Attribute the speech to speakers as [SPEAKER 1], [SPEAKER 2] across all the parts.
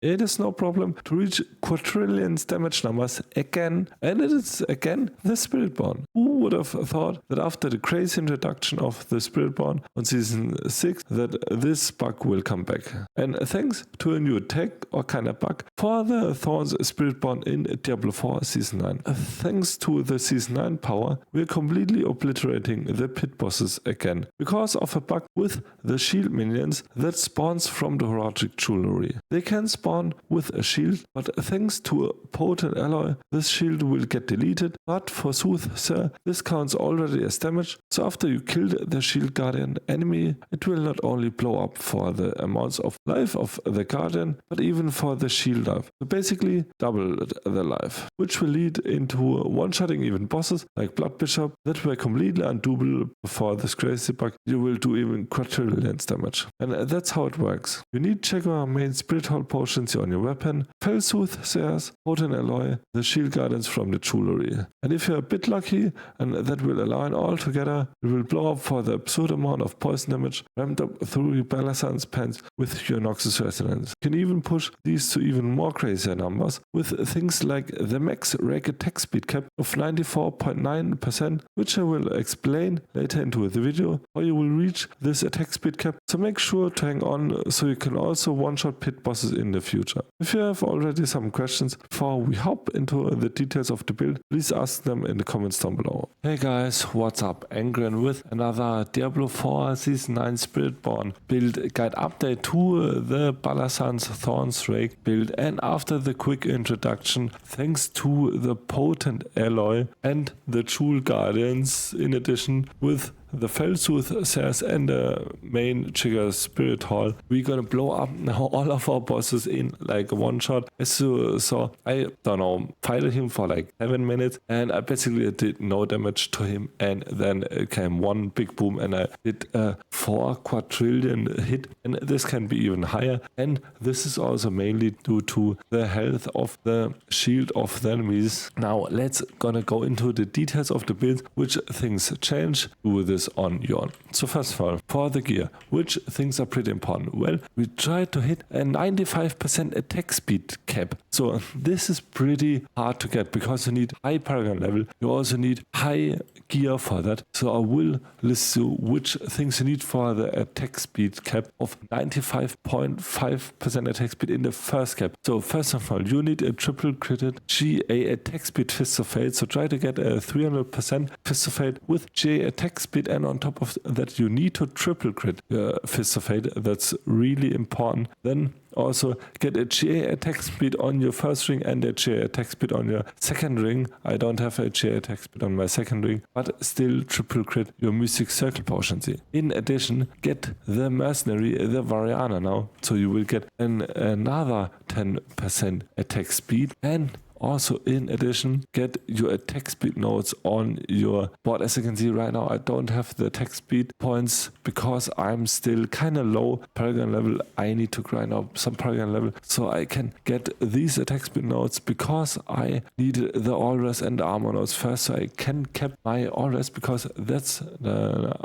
[SPEAKER 1] it is no problem to reach Quadrillions Damage numbers again, and it is again the Spiritborn. Who would have thought that after the crazy introduction of the Spiritborn on Season 6 that this bug will come back? And thanks to a new tech or kind of bug for the Thorns Spiritborn in Diablo 4 Season 9. Thanks to the Season 9 power, we're completely obliterating the pit bosses again, because of a bug with the shield minions that spawns from the horadric jewelry. They can spawn with a shield, but thanks to a potent alloy, this shield will get deleted, but for Soothsayer, this counts already as damage, so after you killed the shield guardian enemy, it will not only blow up for the amounts of life of the guardian, but even for the shield life. So basically double the life, which will lead into one-shotting even bosses like Blood Bishop that were completely undoable before this crazy bug. You will do even quadrillions damage. And that's how it works. You need Jaguar main Spirit Hall potions on your weapon, Fell Soothsayers, potent alloy, the shield guardians from the jewelry. And if you're a bit lucky, and that will align all together, it will blow up for the absurd amount of poison damage ramped up through your Balazans pants with your Noxis Resonance. You can even push these to even more crazier numbers with things like the max rake attack speed cap of 94.9%, which I will explain later into the video, how you will reach this attack speed cap, so make sure to hang on so you can also one-shot pit bosses in the future. If you have already some questions before we hop into the details of the build, please ask them in the comments down below. Hey guys, what's up? Angren with another Diablo 4 Season 9 Spiritborn build guide update to the Balazans Thorns Rake build, and after the quick introduction, thanks to the potent alloy and the Jewel Guardians in addition with the Fell Soothsayers and the main Trigger Spirit Hall, we're gonna blow up now all of our bosses in like one shot. As you saw, I don't know, fighted him for like 7 minutes and I basically did no damage to him, and then came one big boom and I did a 4 quadrillion hit, and this can be even higher, and this is also mainly due to the health of the shield of the enemies. Now let's gonna go into the details of the build, which things change with this on your. So first of all, for the gear, which things are pretty important? Well, we try to hit a 95% attack speed cap. So this is pretty hard to get because you need high Paragon level. You also need high gear for that. So I will list you which things you need for the attack speed cap of 95.5% attack speed in the first cap. So first of all, you need a triple critted GA attack speed Fist of Fate. So try to get a 300% Fist of Fate with GA attack speed, and on top of that you need to triple crit Fist of Fate. That's really important. Then also get a GA attack speed on your first ring and a GA attack speed on your second ring. I don't have a GA attack speed on my second ring, but still triple crit your Mythics circle potions. In addition, get the mercenary, the Variana now, so you will get another 10% attack speed, and also, in addition, get your attack speed nodes on your board. As you can see right now, I don't have the attack speed points because I'm still kind of low Paragon level. I need to grind up some Paragon level so I can get these attack speed nodes, because I need the all-res and the armor nodes first so I can cap my all-res, because that's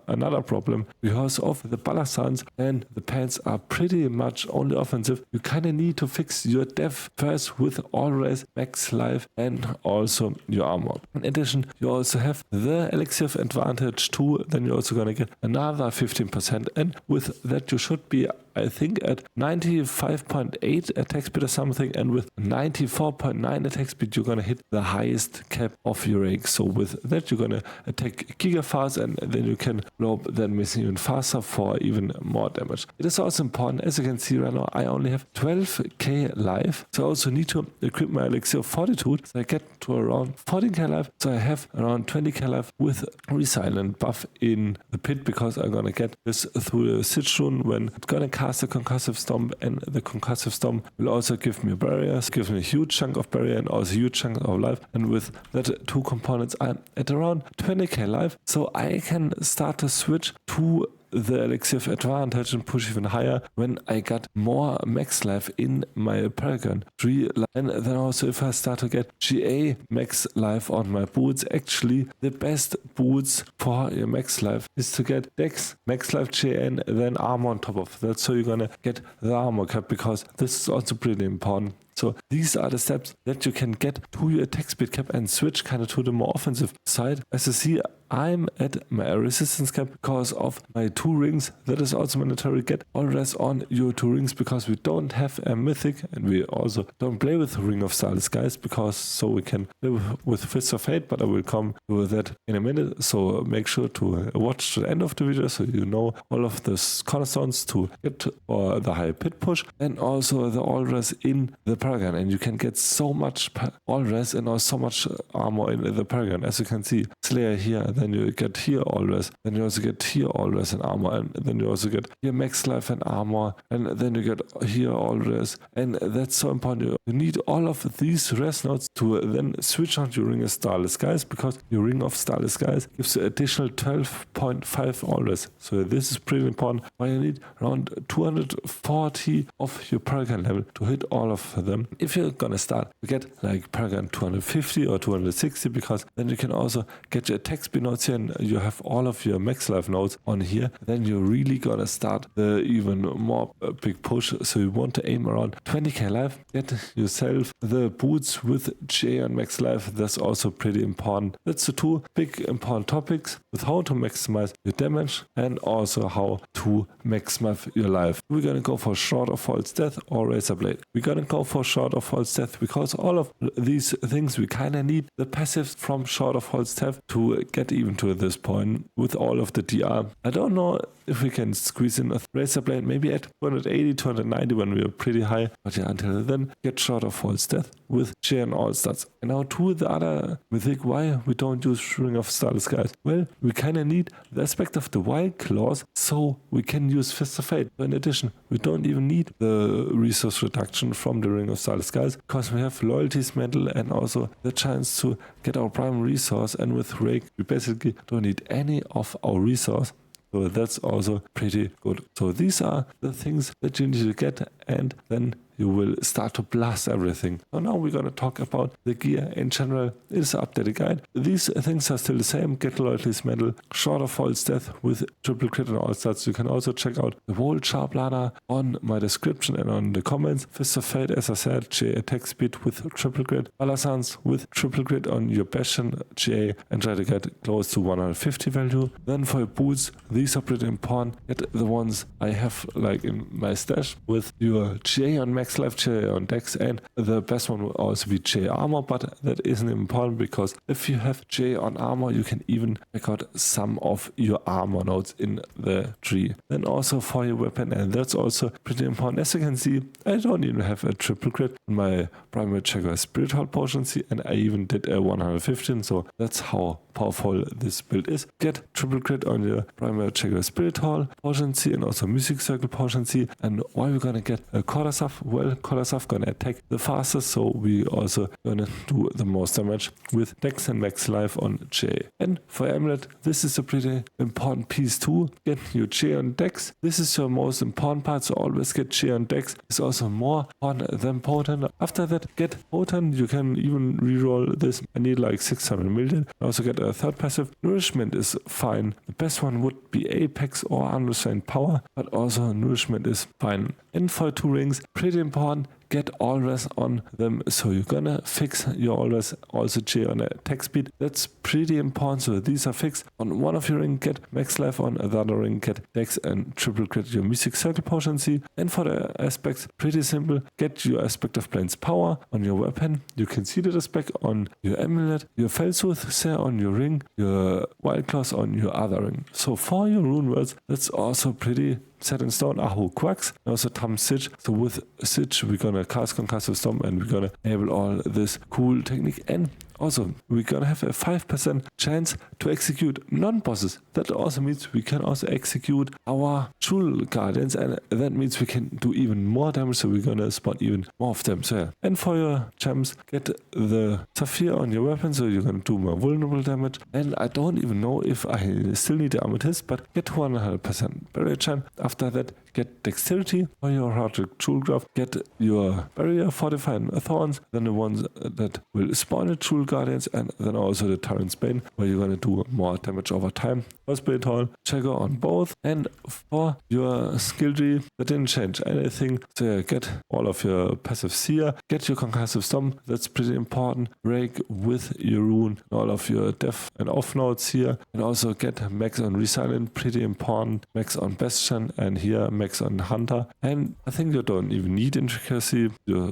[SPEAKER 1] another problem. Because of the Balazans and the pants are pretty much only offensive, you kind of need to fix your def first with all-res, max life, and also your armor. In addition, you also have the elixir of advantage too. Then you're also gonna get another 15%, and with that you should be, I think, at 95.8 attack speed or something, and with 94.9 attack speed you're gonna hit the highest cap of your rake. So with that you're gonna attack giga fast, and then you can blow up that missing even faster for even more damage. It is also important, as you can see right now, I only have 12k life, so I also need to equip my elixir of fortitude, so I get to around 14k life, so I have around 20k life with Resilient buff in the pit, because I'm gonna get this through the Siege rune when it's gonna cast the Concussive Storm, and the Concussive Storm will also give me barriers, give me a huge chunk of barrier and also a huge chunk of life, and with that two components I'm at around 20k life, so I can start to switch to the elixir of advantage and push even higher when I got more max life in my Paragon tree. And then also if I start to get GA max life on my boots, actually the best boots for your max life is to get Dex, max life GA, and then armor on top of that. So you're gonna get the armor cap, because this is also pretty important. So these are the steps that you can get to your attack speed cap and switch kind of to the more offensive side. As you see, I'm at my resistance cap because of my 2 rings. That is also mandatory. Get always on your 2 rings, because we don't have a mythic, and we also don't play with Ring of Starless Guys, because so we can play with Fist of Fate, but I will come to that in a minute. So make sure to watch to the end of the video so you know all of the cornerstones to get for the high pit push, and also the all-res in the Paragon. And you can get so much all-res and also so much armor in the Paragon. As you can see, Slayer here, then you get here all-res, then you also get here all-res and armor, and then you also get here max life and armor, and then you get here all-res. And that's so important. You need all of these res nodes to then switch on your Ring of Starless Guys, because your Ring of Starless Guys gives you additional 12.5 all-res. So this is pretty important. Why you need around 240 of your Paragon level to hit all of them. If you're gonna start to get like Paragon 250 or 260, because then you can also get your attack speed nodes here, and you have all of your max life nodes on here. Then you're really gonna start the even more big push. So you want to aim around 20k life, get yourself the boots with J on max life. That's also pretty important. That's the 2 big important topics, with how to maximize your damage and also how to maximize your life. We're gonna go for Shroud of False Death or Razor Blade. We're gonna go for Shroud of False Death because all of these things we kinda need the passives from Shroud of False Death to get even to this point with all of the DR. I don't know if we can squeeze in a Razor Blade maybe at 280, 290 when we are pretty high, but yeah, until then, get Shroud of False Death with J and all stats. And now to the other mythic, why we don't use Ring of Starless Guys. Well, we kinda need the aspect of the Wild Claws so we can use Fist of Fate. So in addition, we don't even need the resource reduction from the Ring of Starless Guys, because we have Loyalty's Medal and also the chance to get our prime resource, and with Rake we basically don't need any of our resource. So that's also pretty good. So these are the things that you need to get, and then you will start to blast everything. So now we're going to talk about the gear in general. It is an updated guide. These things are still the same. Get Loyalty's Medal, Shroud of False Death with triple crit and all stats. You can also check out the Volt Sharp Ladder on my description and on the comments. Fist of Fate, as I said, GA attack speed with triple crit. Balazans with triple crit on your Bastion, GA, and try to get close to 150 value. Then for your boots, these are pretty important. Get the ones I have like in my stash with your GA on max life, GA on Dex, and the best one will also be GA armor, but that isn't important because if you have GA on armor, you can even check out some of your armor nodes in the tree. Then also for your weapon, and that's also pretty important. As you can see, I don't even have a triple crit on my primary checker Spirit Hall Potency, and I even did a 115, so that's how powerful this build is. Get triple crit on your primary checker Spirit Hall Potency and also Music Circle Potency. And why we're gonna get a Quarterstaff? Well, Quarterstaff gonna attack the fastest, so we also gonna do the most damage with Dex and max life on J. And for Amulet, this is a pretty important piece too. Get your J on Dex. This is your most important part, so always get J on Dex. It's also more important than Potent. After that, get Potent. You can even reroll this. I need like 600 million. Also get a third passive. Nourishment is fine. The best one would be Apex or Unrestrained Power, but also Nourishment is fine. And for 2 rings, pretty important, get always on them. So you're gonna fix your always also J on attack speed. That's pretty important. So these are fixed. On one of your ring, get max life. On the other ring, get Dex and triple crit your Music Circle Potency. And for the aspects, pretty simple. Get your aspect of Plains Power on your weapon. You can see the aspect on your amulet, your Fellsoothsayer on your ring, your Wild Claws on your other ring. So for your Runewords, that's also pretty set in stone. Ahu Quacks, and also Tam Sitch. So with Sitch, we're gonna cast Concussive Storm and we're gonna enable all this cool technique. And Also, we're gonna have a 5% chance to execute non-bosses. That also means we can also execute our Jewel Guardians, and that means we can do even more damage, so we're gonna spawn even more of them. So yeah. And for your gems, get the Sapphire on your weapon, so you're gonna do more vulnerable damage. And I don't even know if I still need the Amethyst, but get 100% barrier chance. After that, get Dexterity for your horadric Jewel Craft, get your Barrier, Fortify and Thorns, then the ones that will spawn the Jewel Guardians, and then also the Tyrant's Bane, where you're gonna do more damage over time. For Spirit Hall, Checker on both, and for your skill tree, that didn't change anything. So yeah, get all of your passives here, get your Concussive Storm, that's pretty important, break with your rune, all of your death and off nodes here, and also get max on Resilient, pretty important, max on Bastion, and here max on Hunter. And I think you don't even need Intricacy,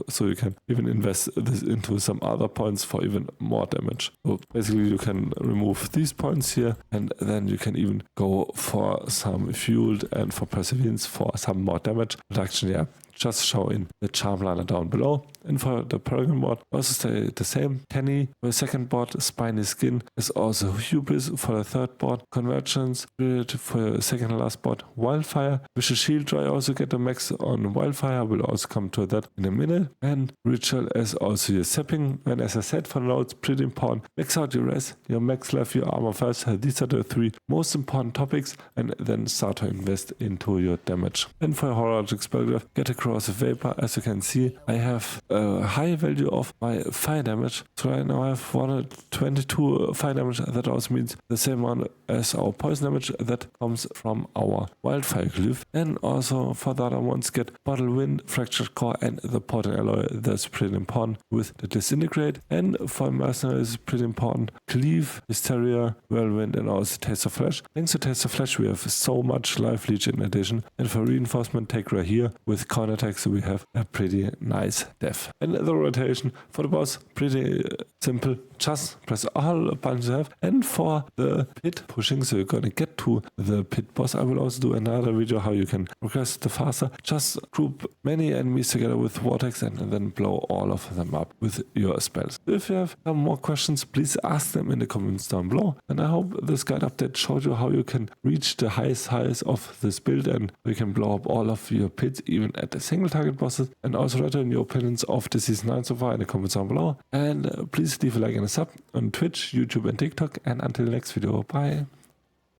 [SPEAKER 1] so you can even invest this into some other points for even more damage. So basically you can remove these points here, and then you can even go for some Fueled and for Perseverance for some more damage reduction. Yeah, just show in the charm liner down below. And for the Paragon board, also stay the same. Tenny for the second board, Spiny Skin is also Hubris for the third board, Convergence, Spirit for the second and last board, Wildfire. Vicious Shield Dry also get a max on Wildfire, we'll also come to that in a minute. And Ritual is also your Zapping, and as I said for the nodes, pretty important. Max out your res, your max life, your armor first. These are the three most important topics, and then start to invest into your damage. And for your horadric spellcraft, get a Corrosive Vapor. As you can see, I have a high value of my fire damage. So right now I have 122 fire damage. That also means the same one as our poison damage that comes from our wildfire glyph. And also for the other ones, get Bottle Wind, Fractured Core, and the Portal Alloy. That's pretty important with the Disintegrate. And for mercenaries, pretty important, Cleave, Hysteria, Whirlwind, and also Taste of Flesh. Thanks to Taste of Flesh, we have so much life leech in addition. And for reinforcement, take right here with counterattack, so we have a pretty nice death. And the rotation for the boss, pretty simple. Just press all buttons you have. And for the pit pushing, so you're gonna get to the pit boss, I will also do another video how you can progress the faster. Just group many enemies together with Vortex and then blow all of them up with your spells. If you have some more questions, please ask them in the comments down below. And I hope this guide update showed you how you can reach the highest highs of this build, and you can blow up all of your pits even at the single target bosses. And also write down your opinions of the season 9 so far in the comments down below. And please leave a like and a sub on Twitch, YouTube and TikTok. And until the next video, bye.